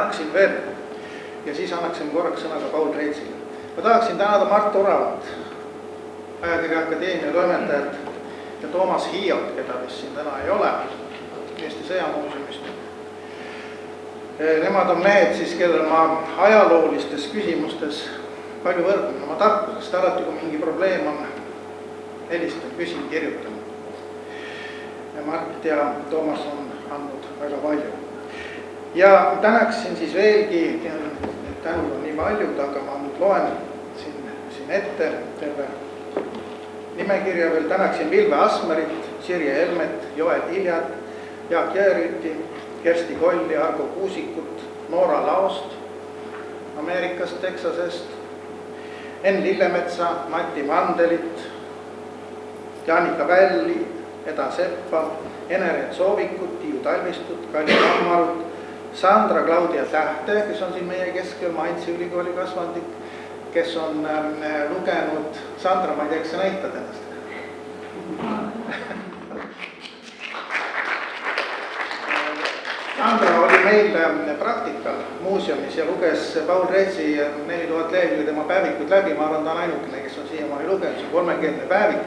tänaksin veel ja siis annaksin korraks sõna ka Paul Reetsile. Ma tahaksin tänada Mart Oravat, Ajakirja Akadeemia toimetajat ja Toomas Hiiot, keda vist siin täna ei ole, Eesti Sõjamuuseumist. Nemad on mehed siis, kellel ma ajaloolistes küsimustes palju võrdlen oma tarkusest, alati kui mingi probleem on, helistan, küsin, kirjutan. Ja Mart ja Toomas on andnud väga palju. Ja tänaksin siis veelgi, tänud on nii paljud, aga ma nüüd loen siin ette terve nimekirja veel. Tänaksin Vilve Asmerit, Sirje Helmet, Joel Iljat, Jaak Jõerüüti, Kersti Kolli, Argo Kuusikut, Noora Laost Ameerikast, Texasest, Enn Lillemetsa, Mati Mandelit, Jaanika Välli, Eda Seppa, Eneret Soovikut, Tiiu Talvistut, Kalli Tammarut, Sandra Claudia Tähte, kes on siin meie keskel, Mainzi ülikooli kasvandik, kes on lugenud, Sandra, ma ei tea, kas sa näitad ennast? Sandra oli meil praktikal muuseumis ja luges Paul Reetsi 4000 lehekülge tema päevikud läbi. Ma arvan, ta on ainukene, kes on siiamaani lugenud, see on 3-keelne päevik.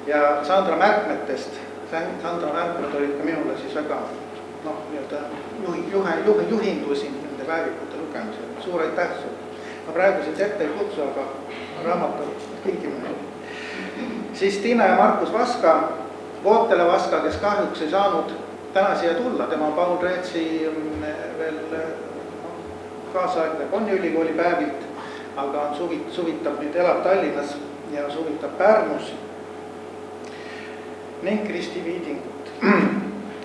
Ja Sandra märkmetest, Sandra märkmed olid ka minule siis väga, juhindusin nende päevikute lugemisel. Suur aitäh sulle. Ma praegu siin ette ei kutsu, aga raamatu kinkimine. Siis Tiina ja Markus Vaska, Vootele Vaska, kes kahjuks ei saanud täna siia tulla. Tema on Paul Reetsi veel kaasaegne Bonni ülikooli päevilt, aga suvitab nüüd, elab Tallinnas ja suvitab Pärnus. Ning Kristi Viidingut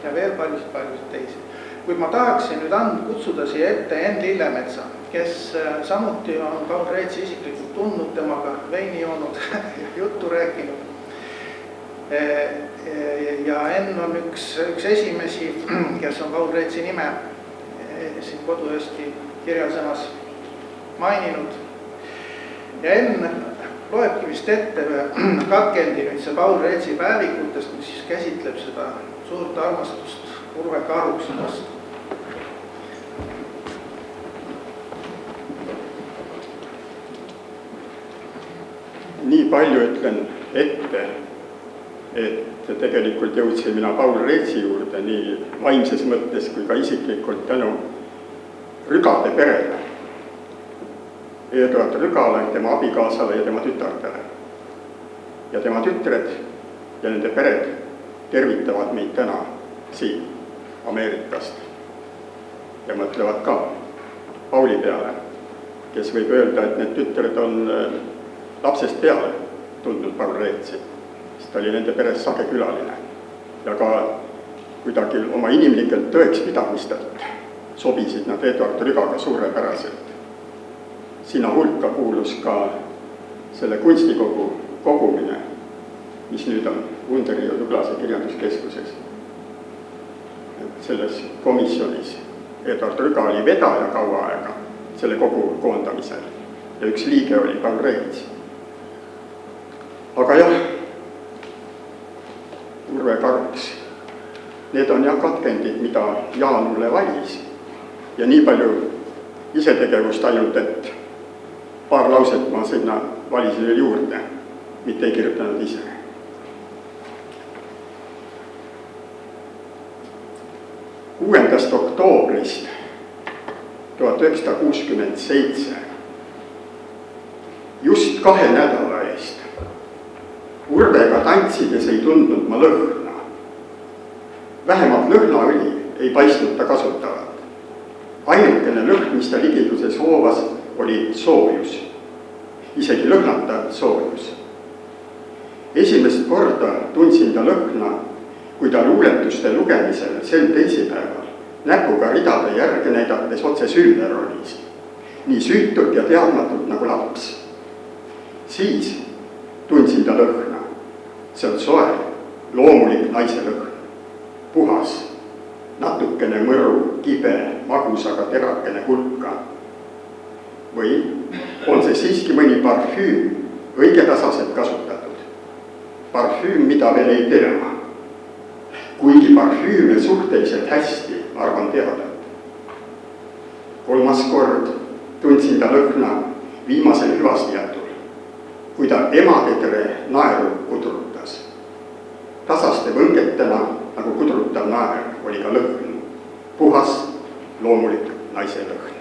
ja veel paljusid teisi. Kuid ma tahaksin nüüd kutsuda siia ette Enn Lillemetsa, kes samuti on Paul Reetsi isiklikult tundnud, temaga veini joonud ja juttu rääkinud. Ja Enn on üks esimesi, kes on Paul Reetsi nime siin Kodu-Eesti kirjasõnas maininud. Ja Enn loebki vist ette katkendi nüüd see Paul Reetsi päevikutest, mis siis käsitleb seda suurt armastust Urve Karuksi vastu. Nii palju ütlen ette, et tegelikult jõudsin mina Paul Reetsi juurde nii vaimses mõttes kui ka isiklikult tänu Rügade perele. Eduard Rügale, tema abikaasale ja tema tütardele. Ja tema tütred ja nende pered tervitavad meid täna siin Ameerikast ja mõtlevad ka Pauli peale, kes võib öelda, et need tütred on lapsest peale tundnud Paul Reetsi, sest ta oli nende peres sage külaline ja ka kuidagi oma inimlikelt tõekspidamistelt sobisid nad Eduard Rügaga suurepäraselt. Sinna hulka kuulus ka selle kunstikogu kogumine, mis nüüd on Underi ja Tuglase kirjanduskeskuses. Selles komisjonis Eduard Rüga oli vedaja kaua aega selle kogu koondamisel ja üks liige oli Paul Reets. Aga jah, Urve Karuks, need on jah katkendid, mida Jaan mulle valis ja nii palju isetegevust ainult, et paar lauset ma sinna valisin veel juurde, mitte ei kirjutanud ise. Kuuendast oktoobrist 1967, just 2 nädala eest, Urvega tantsides ei tundnud ma lõhna. Vähemalt lõhnaõli ei paistnud ta kasutavat. Ainukene lõhn, mis ta ligiduses hoovas, oli soojus. Isegi lõhnata soojus. Esimest korda tundsin ta lõhna, kui ta luuletuste lugemisel sel teisipäeval näpuga ridade järge näidates otse sülver olis. Nii süütult ja teadmatult nagu laps. Siis tundsin ta lõhna. See on soe, loomulik naise lõhn. Puhas, natukene mõru, kibe, magus, aga terakene hulka. Või on see siiski mõni parfüüm õigetasaselt kasutatud? Parfüüm, mida veel ei tea. Kuigi parfüüme suhteliselt hästi arvan teada. 3. kord tundsin ta lõhna viimasel hüvastijätul, kui ta emadetere naeru kudrutas. Tasaste võngetena, nagu kudrutav naer, oli ka lõhn, puhas, loomulik naise lõhn.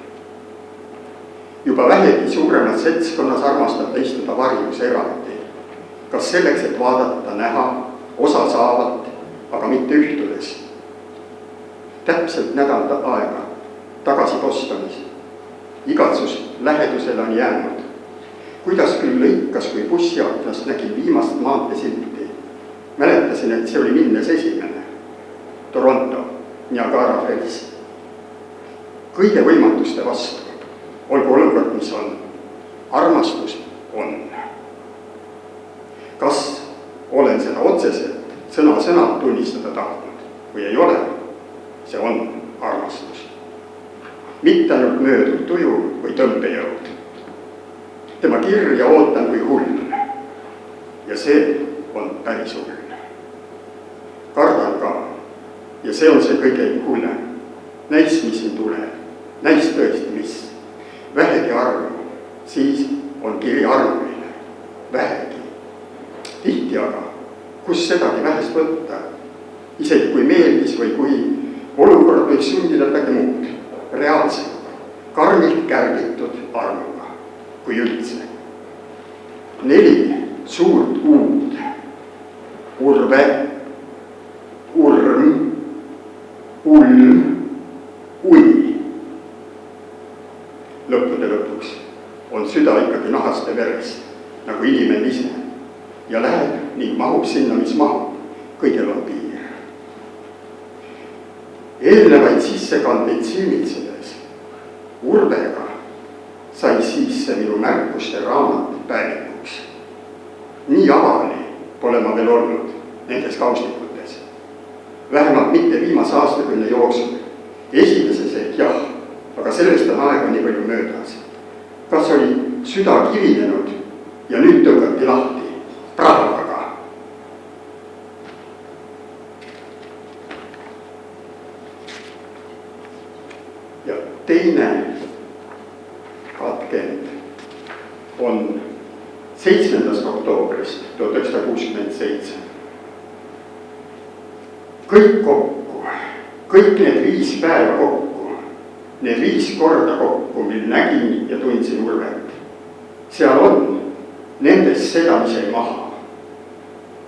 Juba vähegi suuremas seltskonnas armastab ta istuda varjus eraldi, kas selleks, et vaadata, näha, osa saavat, aga mitte ühtudes. Täpselt nädal aega tagasi Bostonis. Igatsus lähedusele on jäänud. Kuidas küll lõikas, kui bussiaknast nägin viimast maanteesilti. Mäletasin, et see oli minnes esimene. Toronto, Niagara Falls. Kõige võimatuste vastu, olgu olukord, mis on. Armastus on. Kas olen seda otseselt sõna-sõnalt tunnistada tahtnud või ei ole? See on armastus. Mitte ainult mööduv tuju või tõmbejõud. Tema kirja ootan kui hull. Ja see on päris hull. Kardan ka. Ja see on see kõige hullem. Näis, mis siin tuleb. Näis tõesti, mis. Vähegi arvu. Siis on kiri arvuline. Vähegi. Tihti aga, kus sedagi vähest võtta. Isegi kui meeldis või kui olukord võiks sundida midagi muud. Reaalselt, karmilt kärbitud armuga, kui üldse. 4 suurt uud. Urve, urm, ulm, uni. Lõppude lõpuks on süda ikkagi nahast ja verest, nagu inimene ise. Ja läheb ning mahub sinna, mis mahub. Kõigel on piir. Eelnevaid sissekandeid silmitsedes Urvega sai sisse minu märkuste raamat päevikuks. Nii avali pole ma veel olnud nendes kaustikutes. Vähemalt mitte viimase aastakümne jooksul. Esimeses ehk jah, aga sellest on aega nii palju möödas. Kas oli süda kivinenud ja nüüd tõugati lahti praavaga? Ja teine katkend on 7. oktoobrist 1967. Kõik kokku, kõik need 5 päeva kokku, need 5 korda kokku, mil nägin ja tundsin Urvet. Seal on nendest seda, mis jäi maha,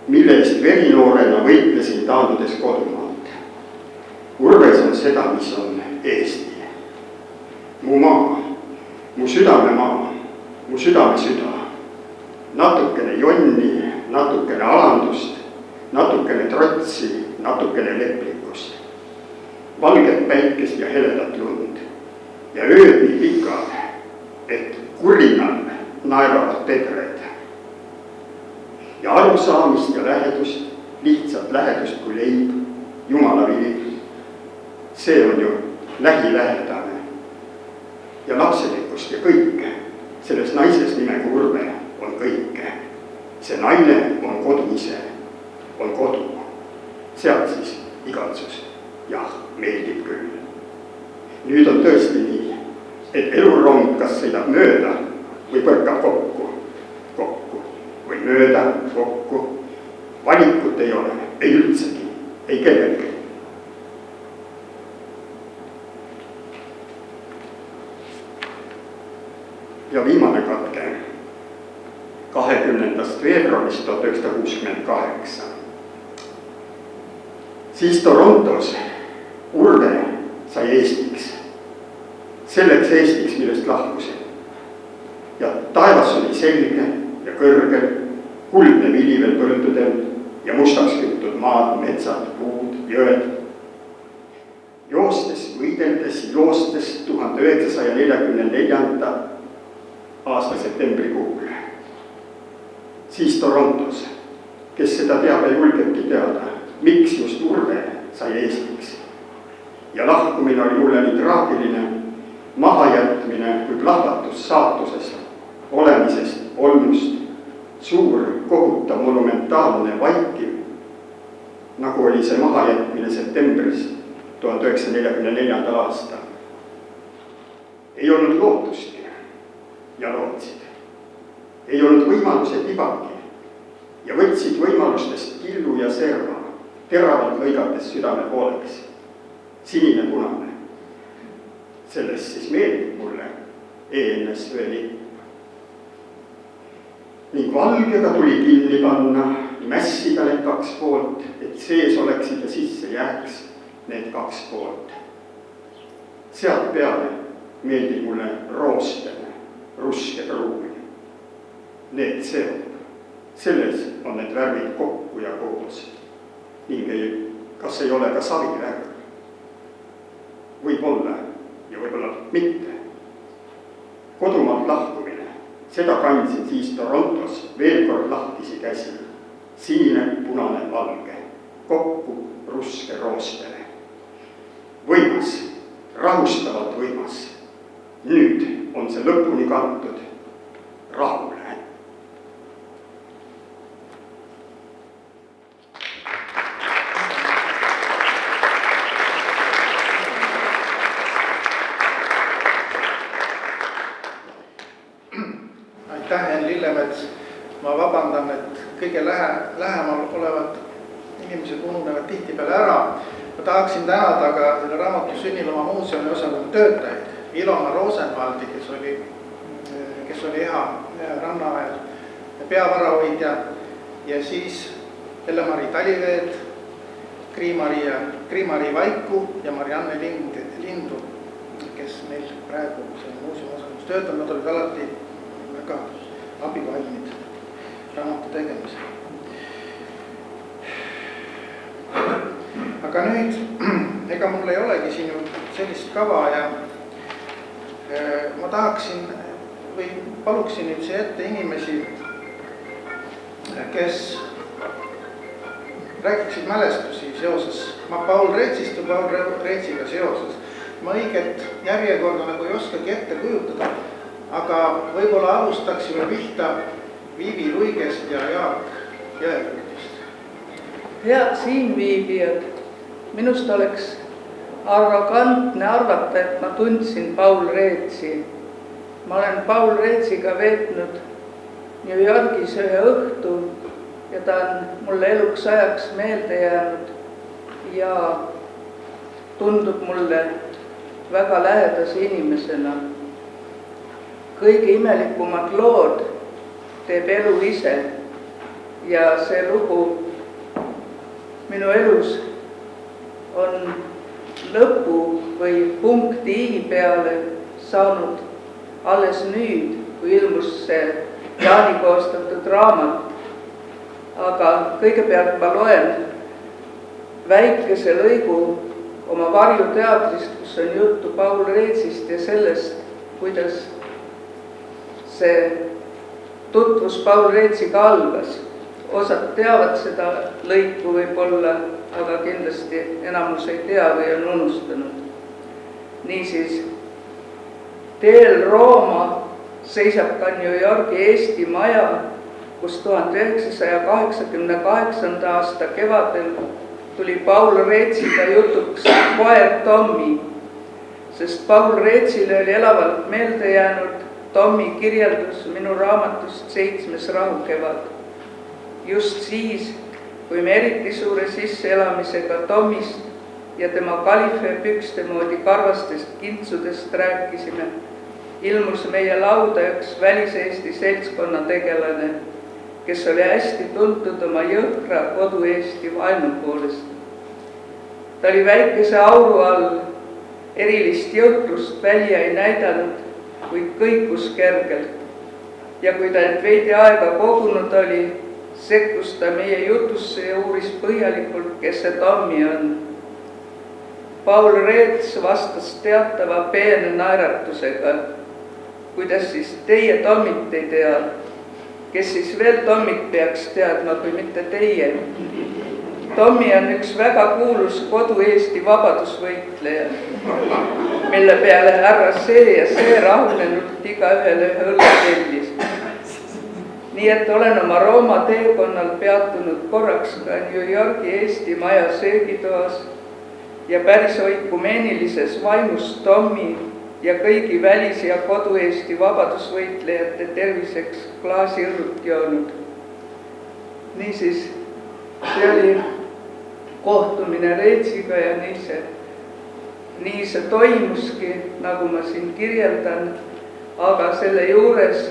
mille eest verinoorena võitlesin taandudes kodumaalt. Urves on seda, mis on Eesti. Mu maa, mu südamemaa, mu südame süda. Natukene jonni, natukene alandust, natukene trotsi, natukene leplikust. Valget päikest ja heledat lund. Ja ööd nii pikad, et kurinal naeravad pedred. Ja arusaamist ja lähedust, lihtsalt lähedust kui leib, Jumala vili. See on ju lähilähedane. Ja lapselikkust ja kõike. Selles naises nimega Urve on kõike. See naine on kodu ise, on kodu. Sealt siis igatsus. Jah, meeldib küll. Nüüd on tõesti nii, et elurong kas sõidab mööda või põrkab kokku. Kokku või mööda, kokku. Valikut ei ole, ei üldsegi, ei kellelgi. Ja viimane katke 20. veebruarist 1968. Siis Torontos Urve sai Eestiks. Selleks Eestiks, millest lahkusin. Ja taevas oli selge ja kõrgel, kuldne vili veel põldudel ja mustaks küttud maad, metsad, puud, jõed. Joostes, võideldes, joostes 1944. aasta septembrikuul. Siis Torontos, kes seda teab ja julgebki teada, miks just Urve sai Eestiks. Ja lahkumine oli mulle nii traagiline, mahajätmine või plahvatus saatusest, olemisest, olmust, suur, kohutav, monumentaalne, vaikiv, nagu oli see mahajätmine septembris 1944. aastal. ei olnud lootustki ja lootsid. Ei olnud võimalused ibagi ja võtsid võimalustest killu ja serva, teravalt lõigates südame pooleks. Sinine punane. Sellest siis meeldib mulle ENSV lipp. Ning valgega tuli kinni panna, mässida need 2 poolt, et sees oleksid ja sisse jääks need 2 poolt. Sealt peale meeldib mulle roostene, ruske pruun. Need seob. Selles on need värvid kokku ja koos. Ning kas ei ole ka savivärv? Võib-olla ja võib-olla mitte. Kodumaalt lahkumine, seda kandsin siis Torontos veel kord lahtisi käsi. Sinine, punane, valge, kokku ruske roostele. Võimas, rahustavalt võimas. Nüüd on see lõpuni kantud rahule. Aitäh, Henn Lillemets. Ma vabandan, et kõige lähemal olevad inimesed ununevad tihtipeale ära. Ma tahaksin tänada ka selle raamatu Sünniloma muuseumi osakonna töötajaid. Ilona Rosenvaldi, kes oli hea Rannamäel peavarahoidja, ja siis Elle-Mari Taliveed, Kriimari Vaiku ja Marianne Lindu, kes meil praegu muuseumi osakonnas töötavad. Nad olid alati väga abivalmid raamatu tegemisel. Aga nüüd, ega mul ei olegi siin ju sellist kava ja ma tahaksin või paluksin nüüd siia ette inimesi, kes rääkiksid mälestusi seoses Paul Reetsist või Paul Reetsiga seoses. Ma õiget järjekorda nagu ei oskagi ette kujutada, aga võib-olla alustaksime pihta Viivi Luigest ja Jaak Jõepuudist. Head siinviibijad, minust oleks arrogantne arvata, et ma tundsin Paul Reetsi. Ma olen Paul Reetsiga veetnud New Yorgis ühe õhtu ja ta on mulle eluks ajaks meelde jäänud ja tundub mulle väga lähedase inimesena. Kõige imelikumad lood teeb elu ise ja see lugu minu elus on lõpu või punkti I peale saanud alles nüüd, kui ilmus see Jaani koostatud raamat. Aga kõigepealt ma loen väikese lõigu oma varjuteatrist, kus on juttu Paul Reetsist ja sellest, kuidas see tutvus Paul Reetsiga algas. Osad teavad seda lõiku võib-olla, aga kindlasti enamus ei tea või on unustanud. Niisiis, teel Rooma seisab ka New Yorgi Eesti maja, kus 1988. aasta kevadel tuli Paul Reetsiga jutuks koer Tommi, sest Paul Reetsile oli elavalt meelde jäänud Tommi kirjeldus minu raamatust 7. rahukevad. Just siis, kui me eriti suure sisseelamisega Tommist ja tema kalife pükste moodi karvastest kintsudest rääkisime, ilmus meie lauda üks väliseesti seltskonna tegelane, kes oli hästi tuntud oma jõhkra kodu-Eesti vaenu poolest. Ta oli väikese auru all, erilist jõhkrust välja ei näidanud, kuid kõikus kergelt. Ja kui ta end veidi aega kogunud oli, sekkus ta meie jutusse ja uuris põhjalikult, kes see Tommi on. Paul Reets vastas teatava peene naeratusega. Kuidas siis teie Tommit ei tea? Kes siis veel Tommit peaks teadma, kui mitte teie? Tommi on üks väga kuulus kodu-Eesti vabadusvõitleja, mille peale härra see ja see rahunenult igaühele ühe õlle tellis. Nii et olen oma Rooma teekonnal peatunud korraks ka New Yorgi Eesti maja söögitoas ja päris oikumeenilises vaimus Tommi ja kõigi välis- ja kodu-Eesti vabadusvõitlejate terviseks klaasi õlut joonud. Niisiis, see oli kohtumine Reetsiga ja nii see toimuski, nagu ma siin kirjeldan, aga selle juures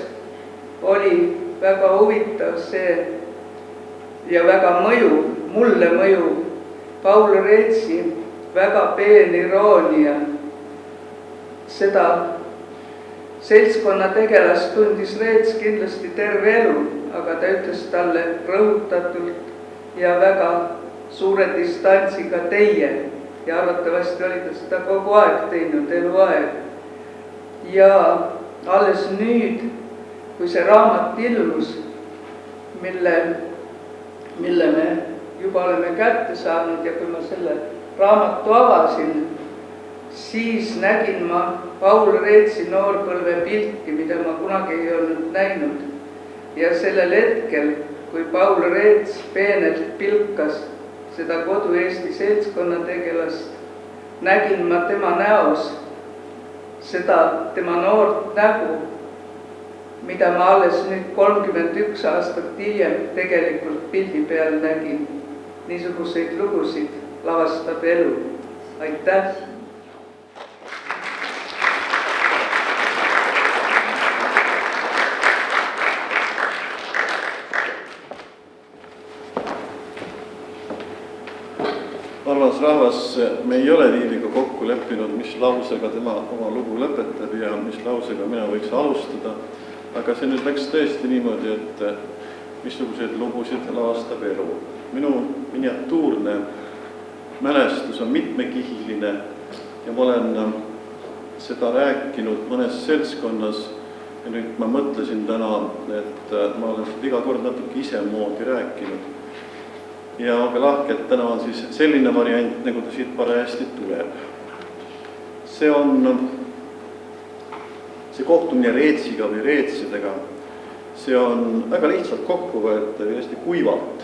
oli väga huvitav see ja väga mulle mõjuv Paul Reetsi väga peen iroonia. Seda seltskonna tegelast tundis Reets kindlasti terve elu, aga ta ütles talle rõhutatult ja väga suure distantsiga teie ja arvatavasti oli ta seda kogu aeg teinud, eluaeg. Ja alles nüüd, kui see raamat ilmus, mille me juba oleme kätte saanud ja kui ma selle raamatu avasin, siis nägin ma Paul Reetsi noorpõlve pilti, mida ma kunagi ei olnud näinud. Ja sellel hetkel, kui Paul Reets peenelt pilkas seda kodu-Eesti seltskonna tegelast, nägin ma tema näos seda tema noort nägu, mida ma alles nüüd 31 aastat hiljem tegelikult pildi peal nägin. Niisuguseid lugusid lavastab elu. Aitäh! Armas rahvas, me ei ole Liiviga kokku leppinud, mis lausega tema oma lugu lõpetab ja mis lausega mina võiks alustada. Aga see nüüd läks tõesti niimoodi, et missuguseid lugusid lavastab elu. Minu miniatuurne mälestus on mitmekihiline ja ma olen seda rääkinud mõnes seltskonnas ja nüüd ma mõtlesin täna, et ma olen seda iga kord natuke isemoodi rääkinud. Ja olge lahke, et täna on siis selline variant, nagu ta siit parajasti tuleb. See kohtumine Reetsiga või Reetsidega, see on väga lihtsalt kokkuvõetav ja hästi kuivalt.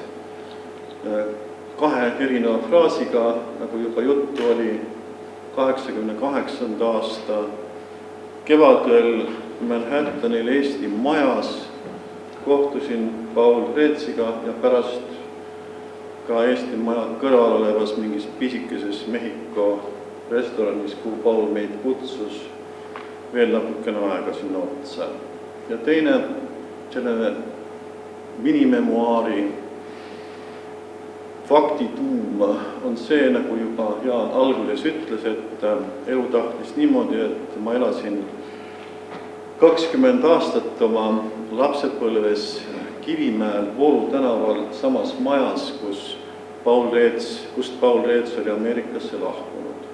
2 erineva fraasiga, nagu juba juttu oli, 88. aasta kevadel Manhattanil Eesti majas kohtusin Paul Reetsiga ja pärast ka Eesti maja kõrval olevas mingis pisikeses Mehhiko restoranis, kuhu Paul meid kutsus veel natukene aega sinna otsa. Ja teine selline minimemuaari faktituum on see, nagu juba Jaan alguses ütles, et elu tahtis niimoodi, et ma elasin 20 aastat oma lapsepõlves Kivimäel Voolu tänaval samas majas, kust Paul Reets oli Ameerikasse lahkunud.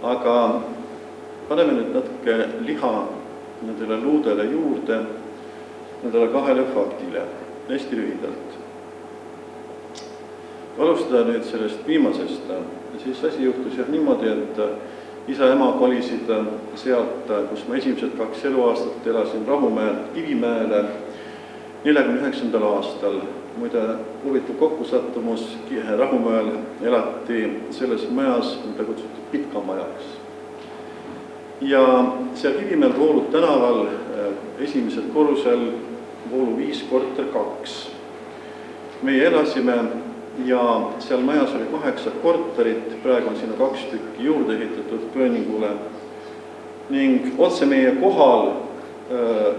Aga paneme nüüd natuke liha nendele luudele juurde, nendele 2 faktile, hästi lühidalt. Alustada nüüd sellest viimasest, siis asi juhtus niimoodi, et isa ja ema kolisid sealt, kus ma esimesed 2 eluaastat elasin Rahumäelt Kivimäele 49. aastal. Muide, huvitav kokkusattumus, Rahumäel elati selles majas, mida kutsuti Pitkamajaks. Ja seal Kivimäel Voolu tänaval esimesel korrusel Voolu 5 korter 2. Meie elasime ja seal majas oli 8 korterit, praegu on sinna 2 tükki juurde ehitatud Gröningule. Ning otse meie kohal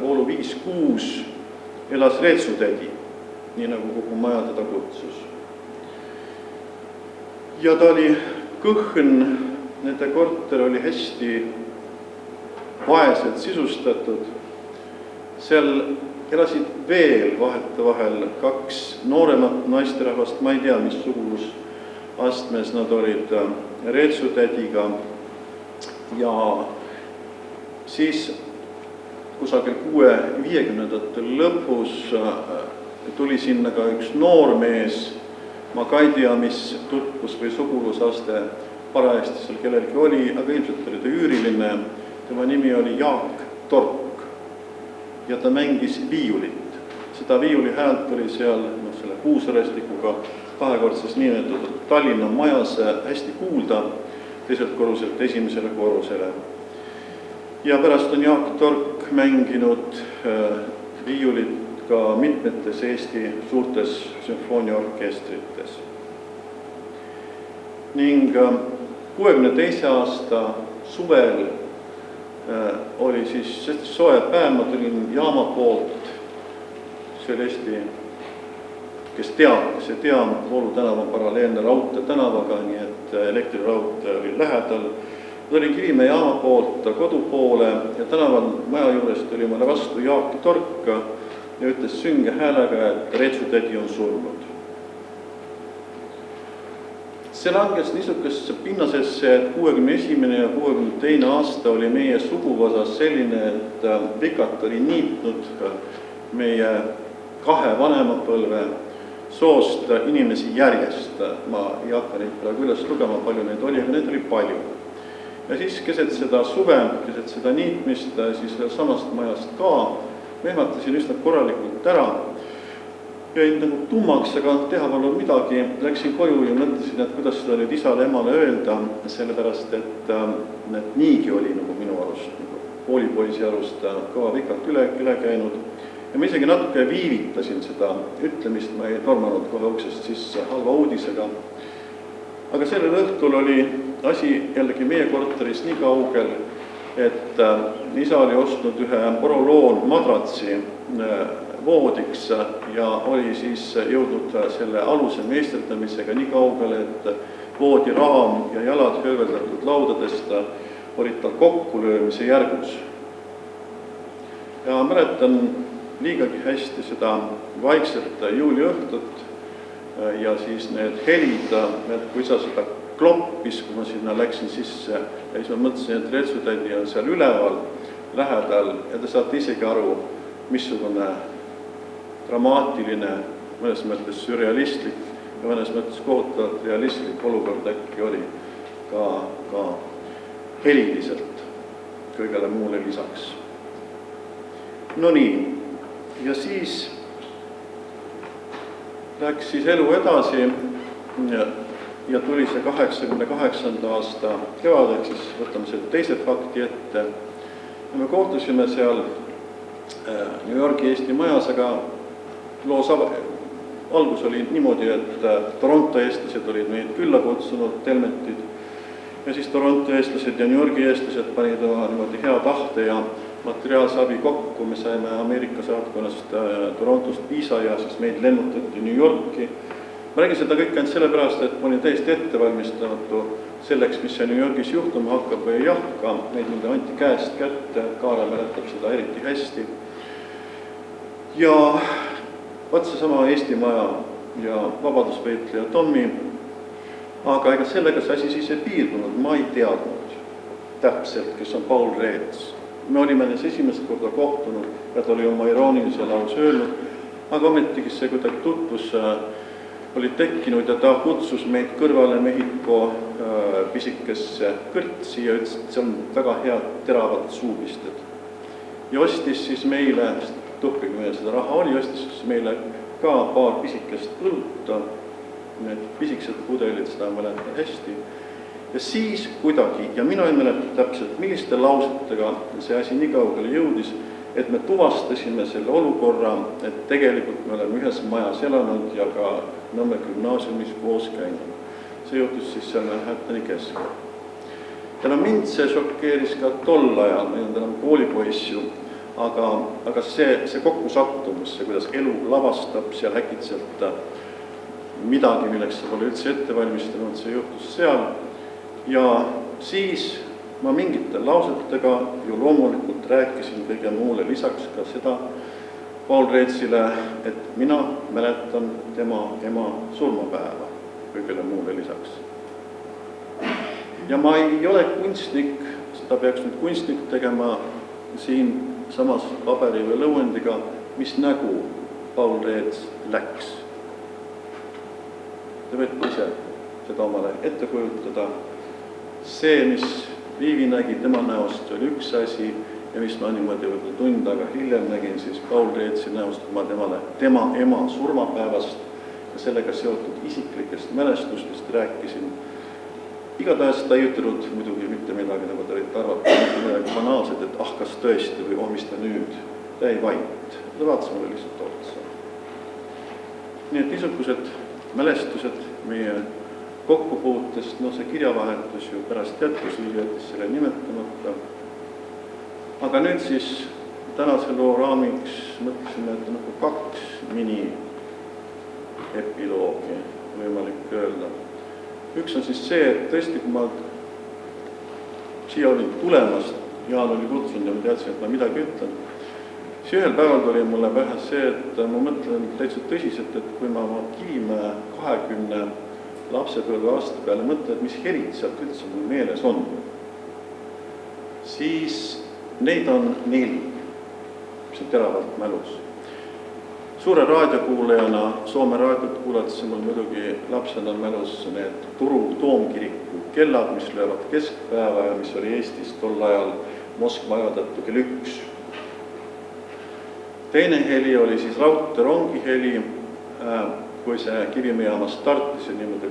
Voolu 5-6 elas Reetsutädi, nii nagu kogu maja teda kutsus. Ja ta oli kõhn, nende korter oli hästi vaeselt sisustatud. Seal elasid veel vahetevahel 2 nooremat naisterahvast, ma ei tea, mis suguvusastmes nad olid Reetsutädiga. Ja siis kusagil 50. lõpus tuli sinna ka üks noormees, ma ka ei tea, mis tutvus või sugulusaste parajasti seal kellelgi oli, aga ilmselt oli ta üüriline. Tema nimi oli Jaak Tork ja ta mängis viiulit. Seda viiuli häält oli seal selle puusarestikuga 2-kordses nimetatud Tallinna majas hästi kuulda, teiselt korruselt esimesele korrusele. ja pärast on Jaak Tork mänginud viiulit ka mitmetes Eesti suurtes sümfooniaorkestrites. Ning 62. aasta suvel oli siis soe päev, ma tulin jaama poolt, see oli Eesti, kes teab, see teab, Voolu tänav on paralleelne Raudtee tänavaga, nii et elektriraudtee oli lähedal. Tulin Kivimäe jaama poolt kodu poole ja tänaval maja juures tuli mulle vastu Jaak Tork ja ütles sünge häälega, et Reetsu tädi on surnud. See langes niisugusesse pinnasesse, et 61. ja 62. aasta oli meie suguvõsas selline, et Vikat oli niitnud meie 2 vanemapõlve soost inimesi järjest. Ma ei hakka neid praegu üles lugema, palju neid oli, aga neid oli palju. Ja siis keset seda suve, keset seda niitmist, siis veel samast majast ka, mehmatasin üsna korralikult ära. Jäin nagu tummaks, aga teha polnud midagi. Läksin koju ja mõtlesin, et kuidas seda nüüd isale emale öelda, sellepärast, et niigi oli nagu minu arust, nagu koolipoisi arust kõva Vikalt üle käinud. Ja ma isegi natuke viivitasin seda ütlemist, ma ei tormanud kohe uksest sisse halva uudisega. Aga sellel õhtul oli asi jällegi meie korteris nii kaugel, et isa oli ostnud ühe oroloon madratsi voodiks ja oli siis jõudnud selle aluse meisterdamisega nii kaugele, et voodi raam ja jalad hööveldatud laudadest olid tal kokkulöömise järgus. Ja mäletan liigagi hästi seda vaikset juuliõhtut ja siis need helid, et kui isa seda kloppis, kui ma sinna läksin sisse ja siis ma mõtlesin, et Reetsu tädi on seal üleval, lähedal ja te saate isegi aru, missugune dramaatiline, mõnes mõttes sürrealistlik ja mõnes mõttes kohutavalt realistlik olukord äkki oli ka heliliselt kõigele muule lisaks. No nii, ja siis läks siis elu edasi ja tuli see 88. aasta kevadeks, siis võtame selle teise fakti ette. Ja me kohtusime seal New Yorki Eesti majas, aga algus oli niimoodi, et Toronto eestlased olid meid külla kutsunud, telmetid, ja siis Toronto eestlased ja New Yorgi eestlased panid oma niimoodi hea tahte ja materiaalse abi kokku. Me saime Ameerika saatkonnast Torontost viisa ja siis meid lennutati New Yorki. Ma räägin seda kõik ainult sellepärast, et ma olin täiesti ettevalmistamatu selleks, mis see New Yorgis juhtuma hakkab või ei hakka. Meid mulle anti käest kätte, Kaara mäletab seda eriti hästi. Ja võt seesama Eesti maja ja Vabaduspeetli ja Tommi, aga ega sellega see asi siis ei piirdunud, ma ei teadnud täpselt, kes on Paul Reets. Me olime neis esimest korda kohtunud ja ta oli oma iroonilise lause öelnud, aga ometigi see kuidagi tutvus oli tekkinud ja ta kutsus meid kõrvale Mehhiko pisikesse kõrtsi ja ütles, et see on väga head teravad suupisted. Ja ostis siis meile, tuhkagi meil seda raha oli, ostis siis meile ka paar pisikest õlut, need pisikesed pudelid, seda mäletan hästi. Ja siis kuidagi, ja mina ei mäleta täpselt, milliste lausetega see asi nii kaugele jõudis, et me tuvastasime selle olukorra, et tegelikult me oleme ühes majas elanud ja ka Nõmme gümnaasiumis koos käinud. See juhtus siis seal Manhattani keskel. Ja mind see šokeeris ka tol ajal, ma ei olnud enam koolipoiss ju, aga see kokkusattumus, see kuidas elu lavastab seal äkitselt midagi, milleks sa pole üldse ette valmistanud, see juhtus seal. Ja siis ma mingite lausetega ju loomulikult rääkisin kõige muule lisaks ka seda Paul Reetsile, et mina mäletan tema ema surmapäeva kõigele muule lisaks. Ja ma ei ole kunstnik, seda peaks nüüd kunstnik tegema siin samas paberi või lõuendiga, mis nägu Paul Reets läks. Te võite ise seda omale ette kujutada. See, mis Viivi nägi tema näost, oli üks asi ja mis ma niimoodi võivad tund aega hiljem nägin, siis Paul Reetsi näost tema ema surmapäevast ja sellega seotud isiklikest mälestustest rääkisin. igatahes ta ei ütelnud muidugi mitte midagi, nagu te võite arvata, mitte midagi banaalset, et kas tõesti või mis ta nüüd, ta ei vait, ta vaatas mulle lihtsalt otsa. Nii et niisugused mälestused meie kokkupuutest, see kirjavahetus ju pärast jätkus, jättis selle nimetamata. Aga nüüd siis tänase loo raamiks mõtlesime, et nagu 2 mini-epiloogi võimalik öelda. Üks on siis see, et tõesti, kui ma siia olin tulemas, Jaan oli kutsunud ja ma teadsin, et ma midagi ütlen, siis ühel päeval tuli mulle pähe see, et ma mõtlen täitsa tõsiselt, et kui ma Kivimäe 20 lapsepõlve aasta peale mõtlen, et mis herid sealt üldse mul meeles on, siis neid on 4, mis on teravalt mälus. Suure raadiokuulajana, Soome raadiot kuulates mul muidugi lapsena mälus need Turu toomkiriku kellad, mis löövad keskpäeva ja mis oli Eestis tol ajal Moskva aja tõttu kell 1. Teine heli oli siis raudteerongi heli, kui see Kivimäe jaamast startis ja niimoodi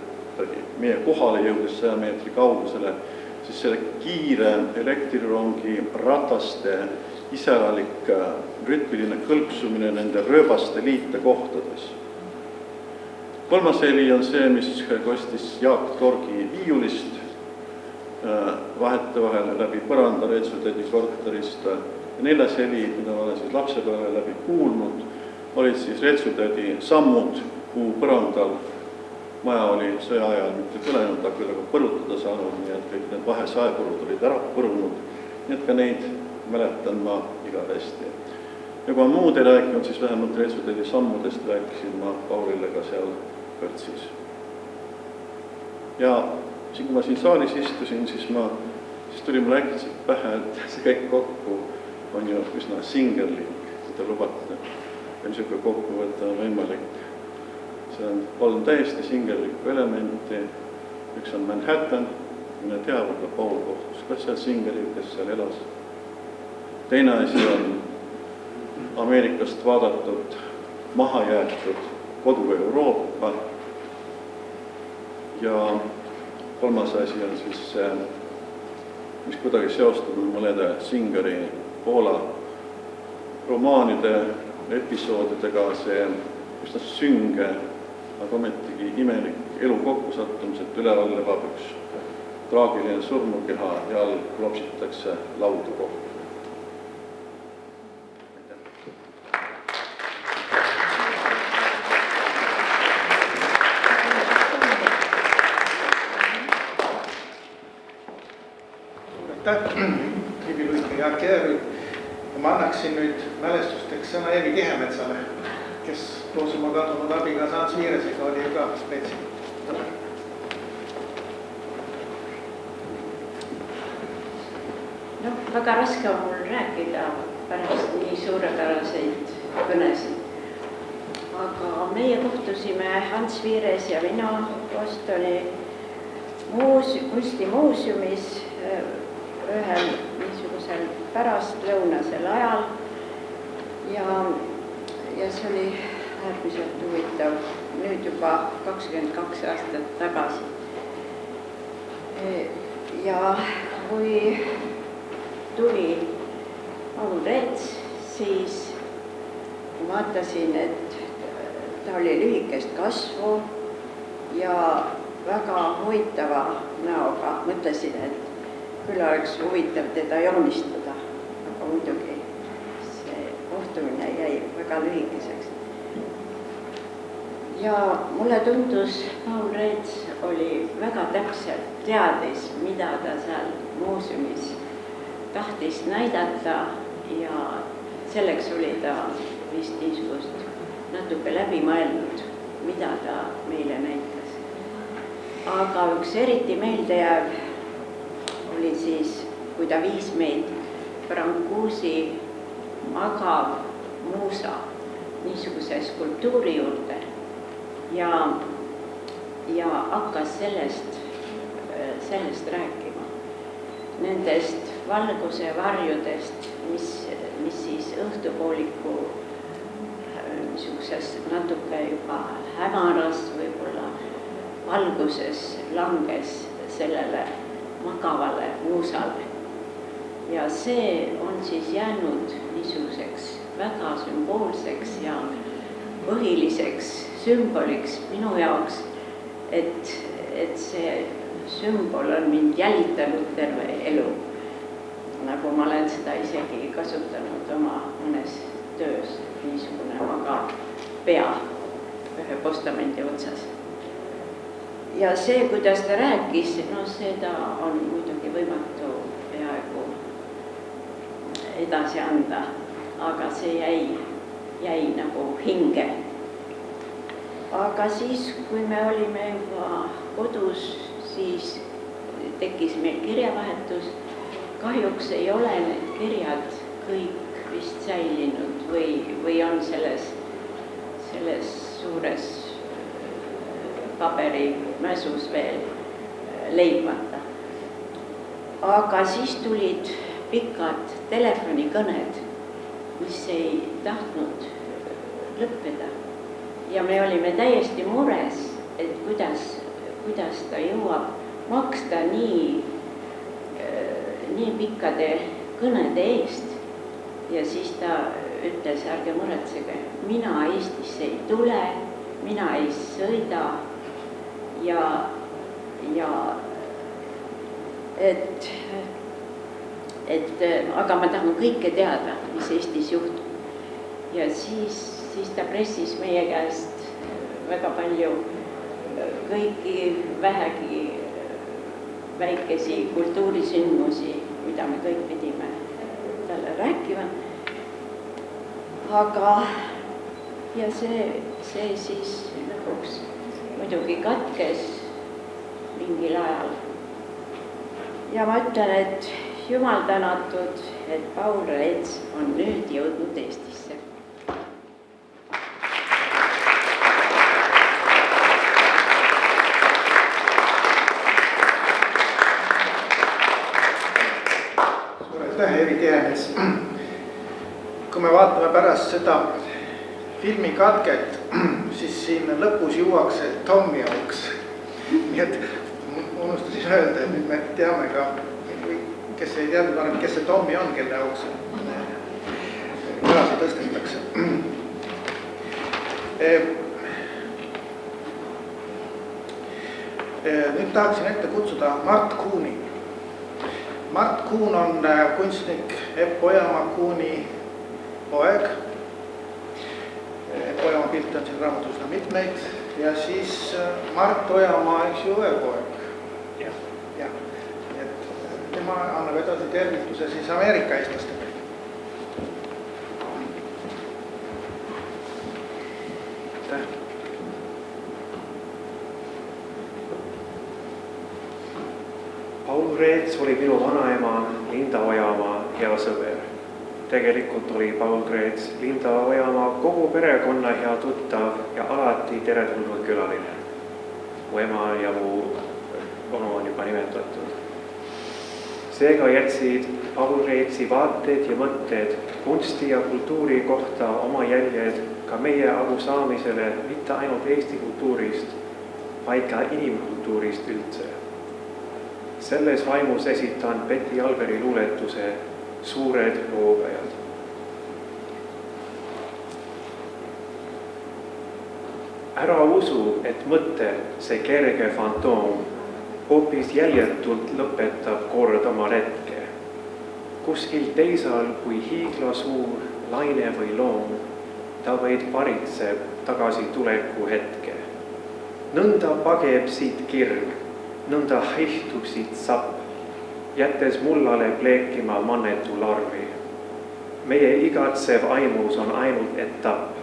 meie kohale jõudes 100 meetri kaugusele, siis selle kiire elektrirongi rataste iseäralik rütmiline kõlpsumine nende rööbaste liite kohtades. Kolmas heli on see, mis kostis Jaak Torgi viiulist vahetevahel läbi põranda Reetsutädi korterist. Ja 4. heli, mida ma olen siis lapsepõlve läbi kuulnud, olid siis Reetsutädi sammud kuu põrandal. Maja oli sõja ajal mitte põlenud, aga küll põrutada saanud, nii et kõik need vahesaepurud olid ära põrunud. Nii et ka neid mäletan ma igavesti. Ja kui ma muud ei rääkinud, siis vähemalt Reetsutädi sammudest rääkisin ma Paulile ka seal kõrtsis. Ja kui ma siin saalis istusin, siis tuli mulle äkitselt pähe, et see kõik kokku on ju üsna singerlik, kui te lubate. Ja niisugune kokkuvõte on võimalik. See on 3 täiesti singerlikku elementi. Üks on Manhattan, mine tea, võtta Paul kohtus, kas seal singeril, kes seal elas. Teine asi on Ameerikast vaadatud, maha jäetud kodu Euroopa. Ja 3. asi on siis see, mis kuidagi seostab mõnede Singeri Poola romaanide episoodidega, see üsna sünge, aga ometigi imelik elu kokkusattumiselt üleval levab üks traagiline surnukeha ja all klopsitakse laudu kokku. Ivi Luik ja Jaak Jääri. Ma annaksin nüüd mälestusteks sõna Eevi Tihemetsale, kes koos oma kadunud abigaasa Ants Viiresega oli ju ka Reetsi. Väga raske on mul rääkida pärast nii suurepäraseid kõnesid. Aga meie kohtusime Ants Viires ja mina Bostoni kunstimuuseumis ühel niisugusel pärastlõunasel ajal ja see oli äärmiselt huvitav nüüd juba 22 aastat tagasi. Ja kui tuli Paul Reets, siis vaatasin, et ta oli lühikest kasvu ja väga huvitava näoga. Mõtlesin, et küll oleks huvitav teda joonistada, aga muidugi see kohtumine jäi väga lühikeseks. Ja mulle tundus, Paul Reets oli väga täpselt teadis, mida ta seal muuseumis tahtis näidata ja selleks oli ta vist niisugust natuke läbi mõelnud, mida ta meile näitas. Aga üks eriti meeldejääv oli siis, kui ta viis meid Brancusi magav muusa niisuguse skulptuuri juurde ja hakkas sellest rääkima. Nendest valguse varjudest, mis siis õhtupooliku niisuguses natuke juba hämaras võib-olla valguses langes sellele magavale muusale. Ja see on siis jäänud niisuguseks väga sümboolseks ja põhiliseks sümboliks minu jaoks, et see sümbol on mind jälitanud terve elu. Nagu ma olen seda isegi kasutanud oma mõnes töös, niisugune magav pea ühe postamendi otsas. Ja see, kuidas ta rääkis, no seda on muidugi võimatu peaaegu edasi anda, aga see jäi nagu hinge. Aga siis, kui me olime juba kodus, siis tekkis meil kirjavahetus. Kahjuks ei ole need kirjad kõik vist säilinud või on selles suures paberimäsus veel leidmata. Aga siis tulid pikad telefonikõned, mis ei tahtnud lõppeda. Ja me olime täiesti mures, et kuidas ta jõuab maksta nii pikkade kõnede eest. Ja siis ta ütles, ärge muretsege, mina Eestisse ei tule, mina ei sõida ja aga ma tahan kõike teada, mis Eestis juhtub. Ja siis ta pressis meie käest väga palju kõiki vähegi väikesi kultuurisündmusi, mida me kõik pidime talle rääkima. Aga ja see siis lõpuks muidugi katkes mingil ajal. Ja ma ütlen, et Jumal tänatud, et Paul Reets on nüüd jõudnud Eestisse. Evi Tienes. Kui me vaatame pärast seda filmi katket, siis siin lõpus juuakse Tommi auks. Nii et unustasin öelda, et nüüd me teame ka, kes ei teadnud, kes see Tommi on, kelle auks kõlasi tõstetakse. Nüüd tahaksin ette kutsuda Mart Kuuni. Mart Kuun on kunstnik Epp Ojamaa Kuuni poeg. Epp Ojamaa pilte on siin raamatus mitmeid. Ja siis Mart Ojamaa, eks ju, õepoeg. Ja. Et tema annab edasi tervituse siis Ameerika eestlastele. Paul Reets oli minu vanaema Linda Ojamaa hea sõber. Tegelikult oli Paul Reets Linda Ojamaa kogu perekonna hea tuttav ja alati teretulnud külaline. Mu ema ja mu onu on juba nimetatud. Seega jätsid Paul Reetsi vaated ja mõtted kunsti ja kultuuri kohta oma jäljed ka meie arusaamisele mitte ainult Eesti kultuurist, vaid ka inimkultuurist üldse. Selles vaimus esitan Betty Alberi luuletuse Suured loogajad. Ära usu, et mõte, see kerge fantoom, hoopis jäljetult lõpetab kord oma retke. Kuskil teisal kui hiigla suur, laine või loom, ta vaid paritseb tagasi tuleku hetke. Nõnda pageb siit kirg, nõnda heihtub siit sapp, jättes mullale pleekima mannetu larvi. Meie igatsev aimus on ainult etapp,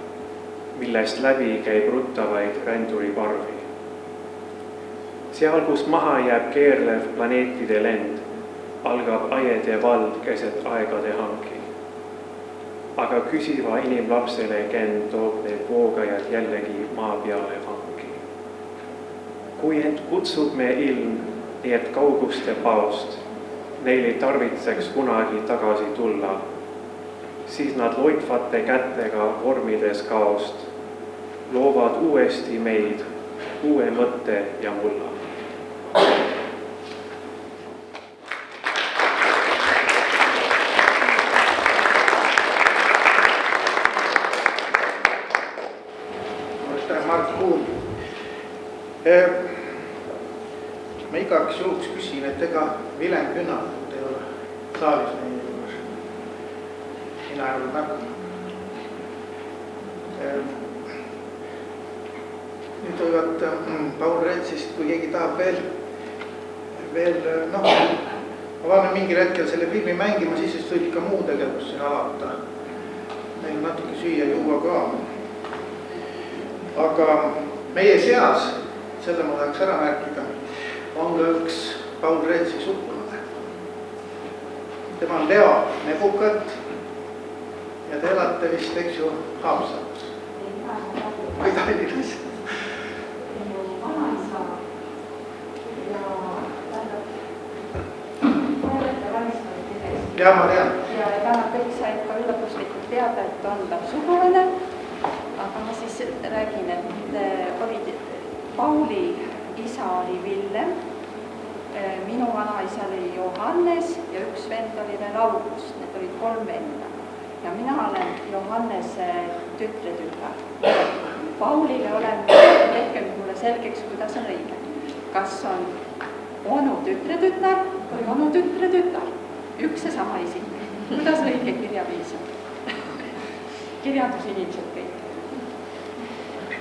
millest läbi käib ruttavaid ränduri parvi. Seal, kus maha jääb keerlev planeetide lend, algab aiede vald keset aegade hanki. Aga küsiva inimlapsele kend toob need voogajad jällegi maa peale vanki. Kui end kutsub me ilm, nii et kauguste paost, neil ei tarvitseks kunagi tagasi tulla, siis nad loitvate kätega vormides kaost, loovad uuesti meid, uue mõtte ja mulla. Ma igaks juhuks küsin, et ega Vilem Künnalt ei ole saalis meie juures. Mina ei ole märganud. Nüüd võivad Paul Reetsist, kui keegi tahab veel ma vaatan mingil hetkel selle filmi mängima, siis võib ka muu tegevus siin alata. Meil natuke süüa juua ka. Aga meie seas, selle ma tahaks ära märkida, on ka üks Paul Reetsi sugulane. Tema on Leo Nebukat ja te elate vist, eks ju, Haapsalus või Tallinnas. Minu vanaisa ja ja ma tean. Ja täna kõik said ka üllatuslikult teada, et on ta sugulane, aga ma siis räägin, et Pauli isa oli Villem, minu vanaisa oli Johannes ja üks vend oli veel August, need olid 3 venda. Ja mina olen Johannese tütretütar. Paulile olen tehke mulle selgeks, kuidas on õige. Kas on onu tütretütar või onu tütretütar? Üks ja sama isik. Kuidas õige kirjaviis on? Kirjandusinimesed kõik.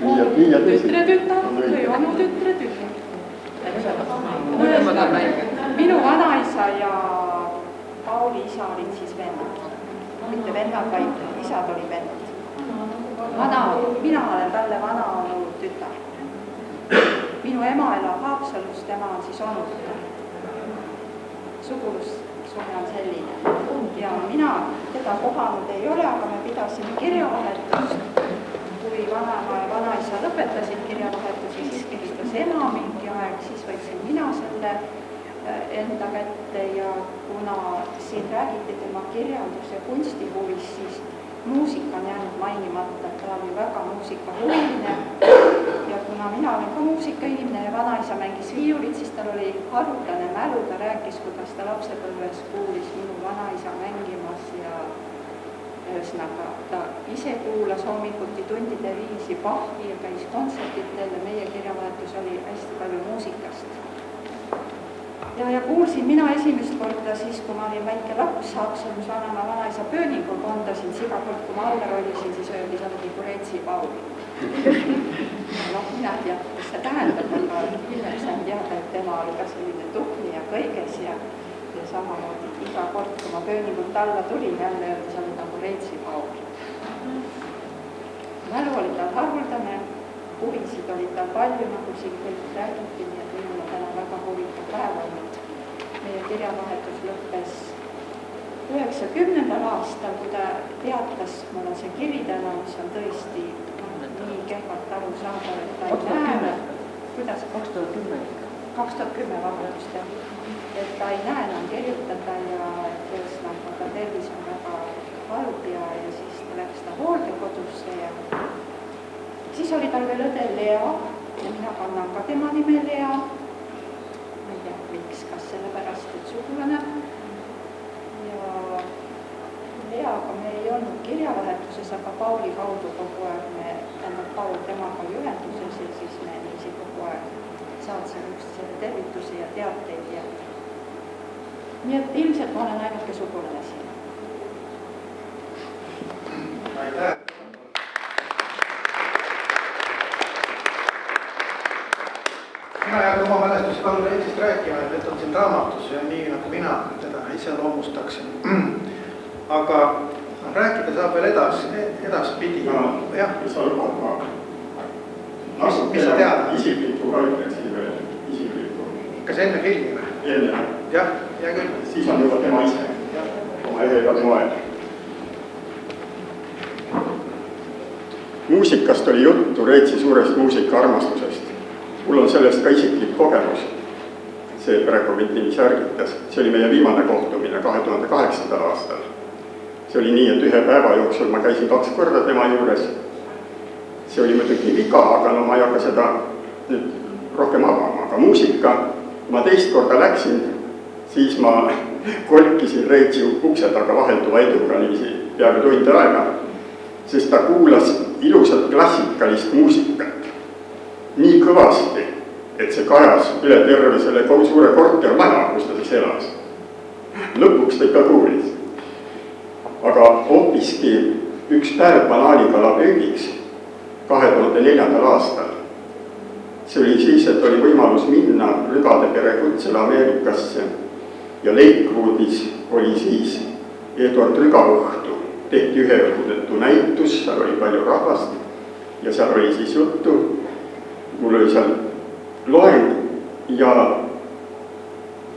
Onu tütretütar või onu tütretütar? Minu vanaisa ja Pauli isa olid siis vennad. Mitte vennad, vaid isad oli vennad. Mina olen talle vana onu tütar. Minu ema elab Haapsalus, tema on siis onu tütar. Sugulussuhe on selline. Ja mina teda kohanud ei ole, aga me pidasime kirjavahetust. Kui vanaema ja vanaisa lõpetasid kirjavahetusi, siis kirjutas ema mingi aeg, siis võtsin mina selle enda kätte ja kuna siin räägiti tema kirjandus- ja kunstihuvist, siis muusika on jäänud mainimata, ta oli väga muusikahuviline ja kuna mina olen ka muusikainimene ja vanaisa mängis viiulit, siis tal oli haruldane mälu, ta rääkis, kuidas ta lapsepõlves kuulis minu vanaisa mängimas ja ühesõnaga ta ise kuulas hommikuti tundide viisi Bachi ja käis kontsertitel ja meie kirjavahetus oli hästi palju muusikast. Ja kuulsin mina esimest korda siis, kui ma olin väike laps Haapsalus vanaisa pööningul kondasin, siis iga kord, kui ma alla rollisin, siis öeldi, sa olid Reetsi Paul. Mina ei tea, mis see tähendab, aga hiljem sain teada, et tema oli ka selline tuhni ja kõiges ja samamoodi iga kord, kui ma pööningult alla tulin, jälle öeldi, sa olid nagu Reetsi Paul. Mälu oli tal haruldane, huvisid oli tal palju, nagu siin kõik räägiti, nii et minul on täna väga huvitav päev olnud. Meie kirjavahetus lõppes 90. aastal, kui ta teatas mulle see kiri täna, mis on tõesti nii kehvalt aru saada, et ta ei näe. Kuidas? 2010 vabandust, et ta ei näe enam kirjutada ja ühesõnaga ta tervis on väga halb ja siis ta läks ta hooldekodusse ja siis oli tal veel õde Lea ja mina kannan ka tema nime Lea. Ma ei tea, miks, kas sellepärast, et sugulane. Ja Leaga me ei olnud kirjavahetuses, aga Pauli kaudu kogu aeg Paul temaga ühenduses ja siis me niisi kogu aeg saatsime üksteisele tervitusi ja teateid ja nii et ilmselt ma olen ainuke sugulane siin. Aitäh! Mina jään oma mälestusi Paul Reetsist rääkima, et on siin raamatus ja nii nagu mina teda ise loomustaksin. Aga rääkida saab veel edaspidi. Jah, mis sa lubad ma? Mis sa tead? Isiklikku ka ütleksin veel, isiklikku. Kas enne filmi või? Enne. Jah, hea küll. Siis on juba tema ise, oma ehevad moel. Muusikast oli juttu, Reetsi suurest muusikaarmastusest. Mul on sellest ka isiklik kogemus. See praegu mind nii särgitas. See oli meie viimane kohtumine 2008. aastal. See oli nii, et ühe päeva jooksul ma käisin 2 korda tema juures. See oli muidugi viga, aga no ma ei hakka seda nüüd rohkem avama. Aga muusika, kui ma teist korda läksin, siis ma kolkisin Reetsi ukse taga vahelduva eduga niiviisi peaaegu tund aega, sest ta kuulas ilusat klassikalist muusikat nii kõvasti, et see kajas üle terve selle suure kortermaja, kus ta siis elas. Lõpuks ta ikka kuulis. Aga hoopiski üks päev banaanikala püügiks 2004. aastal. See oli siis, et oli võimalus minna Rügade pere kutsele Ameerikasse ja Lakewoodis oli siis Eduard Rüga õhtu. Tehti üheõhtudetu näitus, seal oli palju rahvast ja seal oli siis juttu. Mul oli seal loeng ja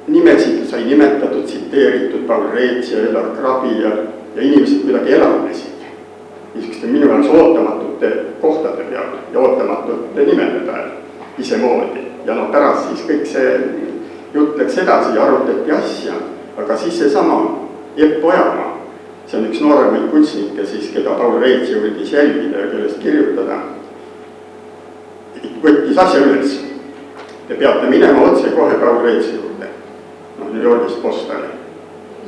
nimesid sai nimetatud, tsiteeritud Paul Reets ja Edgar Krabi ja inimesed kuidagi elavnesid. Niisuguste minu jaoks ootamatute kohtade peal ja ootamatute nimede peal isemoodi. Ja pärast siis kõik see jutt läks edasi ja arutati asja, aga siis see sama Epp Ojamaa, see on üks nooremaid kunstnikke siis, keda Paul Reets jõudis jälgida ja kellest kirjutada, võttis asja üles. Te peate minema otse kohe Paul Reetsi juurde, New Yorgist Bostoni.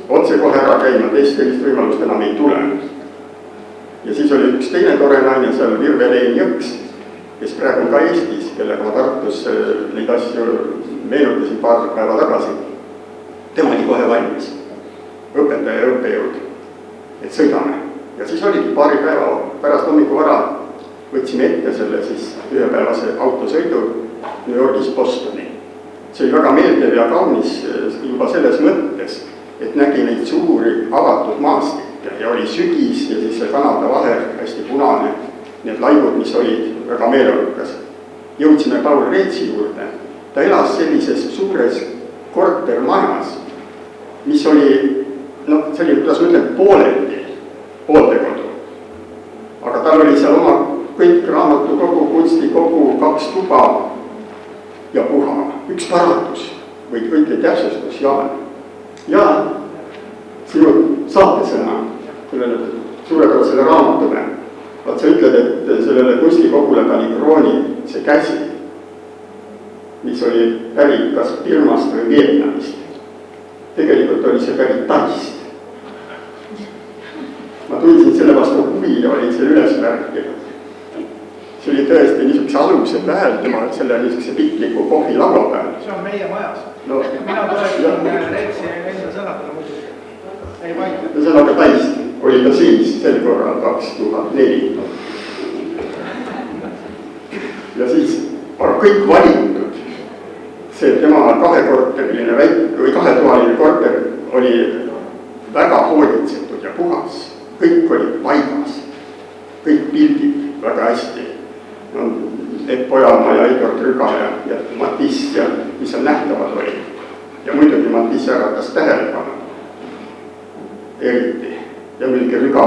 Otse kohe ära käima, teist sellist võimalust enam ei tule. Ja siis oli üks teine tore naine seal, Virve-Leen Jõks, kes praegu ka Eestis, kellega ma Tartus neid asju meenutasin paar päeva tagasi. Tema oli kohe valmis, õpetaja ja õppejõud, et sõidame. Ja siis oligi paari päeva pärast hommiku vara, võtsime ette selle siis ühepäevase autosõidu New Yorgist Bostoni. See oli väga meeldiv ja kaunis juba selles mõttes, et nägi neid suuri avatud maastikke ja oli sügis ja siis see Kanada vaher hästi punane, need laivud, mis olid väga meeleolukas. Jõudsime Paul Reetsi juurde. Ta elas sellises suures kortermajas, mis oli, see oli, kuidas ma ütlen, pooleldi hooldekodu. Aga tal oli seal oma kõik raamatukogu, kunstikogu, 2 tuba ja puha. Üks parandus või kõike täpsustus, Jaan. Jaan, sinu saatesõna sellele suurepärasele raamatule. Vaat sa ütled, et sellele kunstikogule pani krooni see käsi, mis oli pärit kas Birmast või Vietnamist. Tegelikult oli see pärit Taist. Ma tundsin selle vastu huvi ja olin selle üles märkinud. See oli tõesti niisuguse aluse pääl, tema selle niisuguse pikliku kohvilaua pääl. See on meie majas. Mina tulesin Reetsi enda sõnadele muidugi. Ei vaidle. Ja sõnaga Taist oli ta siis sel korral 2004. Ja siis kõik valitud. See tema 2-korteriline või 2-toaline korter oli väga hoolitsetud ja puhas. Kõik olid paigas. Kõik pildid väga hästi. Epp Ojamaa ja Edgar Rüga ja Matisse ja mis seal nähtavad oli. Ja muidugi Matisse äratas tähelepanu. Eriti. Ja muidugi Rüga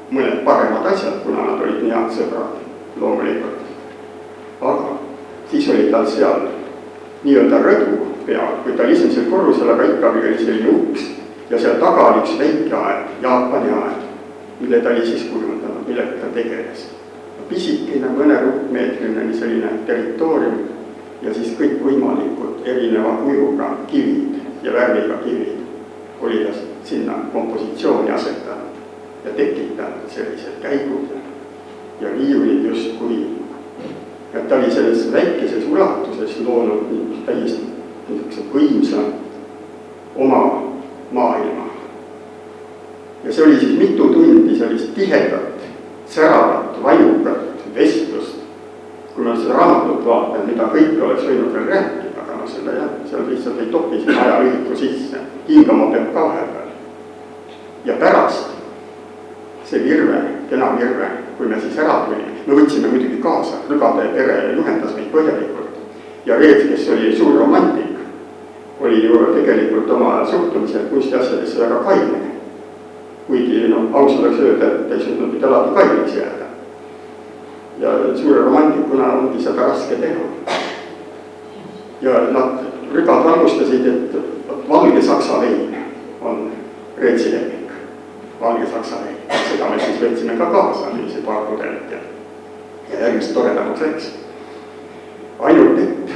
mõned paremad asjad, kuna nad olid nii head sõbrad, loomulikult. Aga siis oli tal seal nii-öelda rõdu peal, kui ta esimesel korrusel, aga ikkagi oli selline uks ja seal taga oli üks väike aed, Jaapani aed, mille ta oli siis kujundanud, millega ta tegeles. Pisikene, mõne ruutmeetrine selline territoorium ja siis kõik võimalikud erineva kujuga kivid ja värviga kivid oli ta sinna kompositsiooni asetanud ja tekitanud sellised käigud ja riiulid just kui, et ta oli selles väikeses ulatuses loonud täiesti niisuguse võimsa oma maailma. Ja see oli siis mitu tundi sellist tihedat, säravat, vajukat vestlust. Kui ma seda raamatut vaatan, mida kõik oleks võinud veel rääkida, aga seal lihtsalt ei topi siin aja lühiku sisse. Hingama peab ka vahepeal. Ja pärast see Virve, kena Virve, kui me siis ära tulime, me võtsime muidugi kaasa, Rügade pere juhendas meid põhjalikult. Ja Reets, kes oli suur romantik, oli ju tegelikult oma suhtumisel kunstiasjadesse väga kaine. Kuigi aus oleks öelda, et ei suutnud mitte alati kaineks jääda. Ja suure romantikuna ongi seda raske teha. Ja nad Rügad valgustasid, et valge saksa vein on Reetsi lemmik. Valge saksa vein. Seda me siis võtsime ka kaasa, see paar pudelit ja järgmist toredamaks läks. Ainult et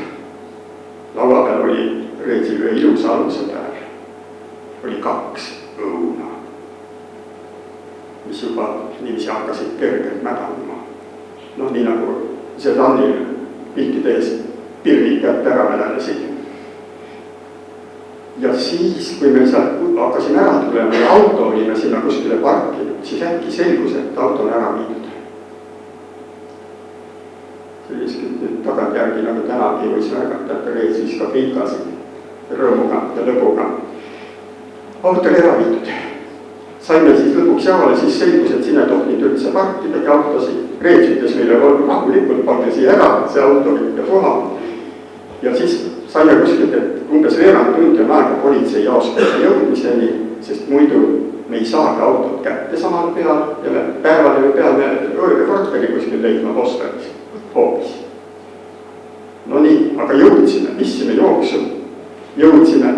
laua peal oli Reetsil ühe ilusa aluse peal. Oli 2 õuna, mis juba niiviisi hakkasid kergelt mädanema. Nii nagu see Tannil piltide ees pirnid kätte ära vedelesid. Ja siis, kui me sealt hakkasime ära tulema ja auto olime sinna kuskile parkinud, siis äkki selgus, et auto on ära viidud. Selliselt nüüd tagantjärgi nagu tänagi võis märgata, et Reets viskab viikasid rõõmuga ja lõbuga. Auto oli ära viidud. Saime siis lõpuks jaole, siis selgus, et sinna tohtinud üldse parkidagi autosid. Reets ütles meile rahulikult, pange siia ära, see auto viite puha. Ja siis saime kuskilt, et umbes veerand tundi on aega politsei jaoskonda jõudmiseni, sest muidu me ei saagi autot kätte samal peal ja me päeval peame õõrge korteri kuskil leidma Osteris hoopis. No nii, aga jõudsime, pissime jooksu, jõudsime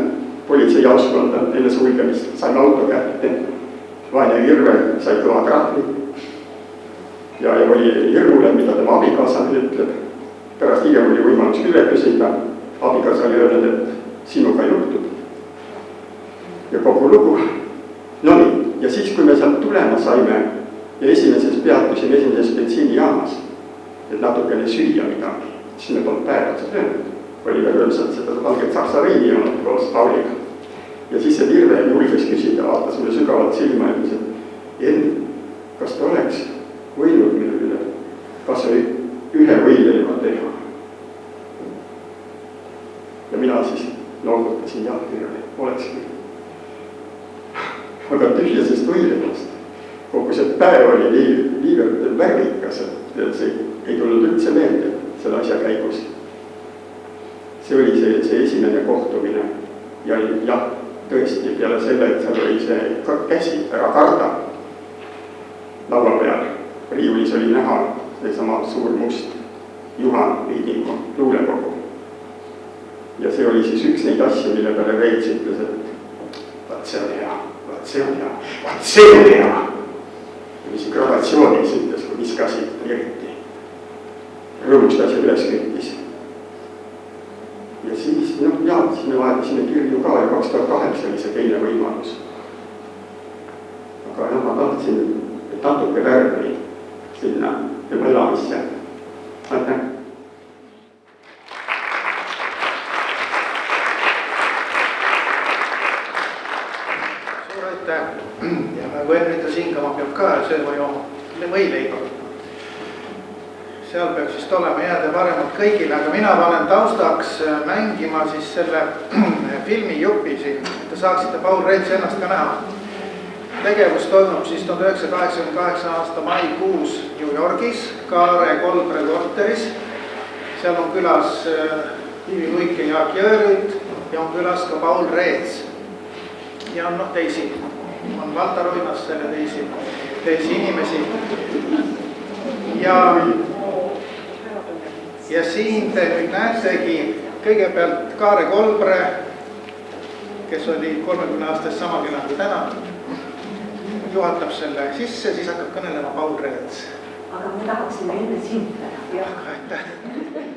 politsei jaoskonda enne sulgemist, saime auto kätte. Vaine Virve sai kõva trahvi ja oli hirmule, mida tema abikaasa ütleb. Pärast hiljem oli võimalus üle küsida, abikaasa oli öelnud, et sinuga juhtub. Ja kogu lugu. No nii, ja siis, kui me sealt tulema saime ja peatusime esimeses bensiinijaamas, et natukene süüa midagi, siis me polnud päevad söönud. Oli veel öelnud seda valget saksa veini olnud koos Pauliga. Ja siis see Virve julges küsida, vaatas mulle sügavalt silma ja ütles, et Enn, kas ta oleks võinud üle kas või ühe võileiva teha? Ja mina siis noogutasin, jah, Virve, olekski. Aga tühjasest võileivast. Kogu see päev oli niivõrd värvikas, et see ei tulnud üldse meelde selle asja käigus. See oli see esimene kohtumine ja jah, tõesti, peale selle, et seal oli see käsi ära karda laua peal. Riiulis oli näha seesama suur must Juhan Viidingu luulekogu. Ja see oli siis üks neid asju, mille peale Reets ütles, et vaat see on hea, vaat see on hea, vaat see on hea. Ja mis gradatsioonis ütles, kui viskasid eriti. Rõõmustasid üles küttis. Ja siis, siis me vahetasime kirju ka ja 2008 oli see teine võimalus. Aga ma tahtsin natuke värvi sinna tema elamisse. Aitäh! Suur aitäh! Ja nagu Enn ütles, hingama peab ka sööma jooma võileiba. Seal peaks vist olema jääda paremalt kõigile, aga mina panen taustaks mängima siis selle filmi jupi siin, et te saaksite Paul Reetsi ennast ka näha. Tegevus toimub siis 1988 aasta maikuus New Yorgis, Kaare Kolbre korteris. Seal on külas Liivi Luik ja Jaak Jõerüüt ja on külas ka Paul Reets. Ja on teisi, on Valtar Uimassel ja teisi inimesi. Ja siin te nüüd näetegi kõigepealt Kaare Kolbre, kes oli 30 aastast sama kena kui täna, juhatab selle sisse, siis hakkab kõnelema Paul Reets. Aga me tahaksime enne sind täna. Jah, aitäh.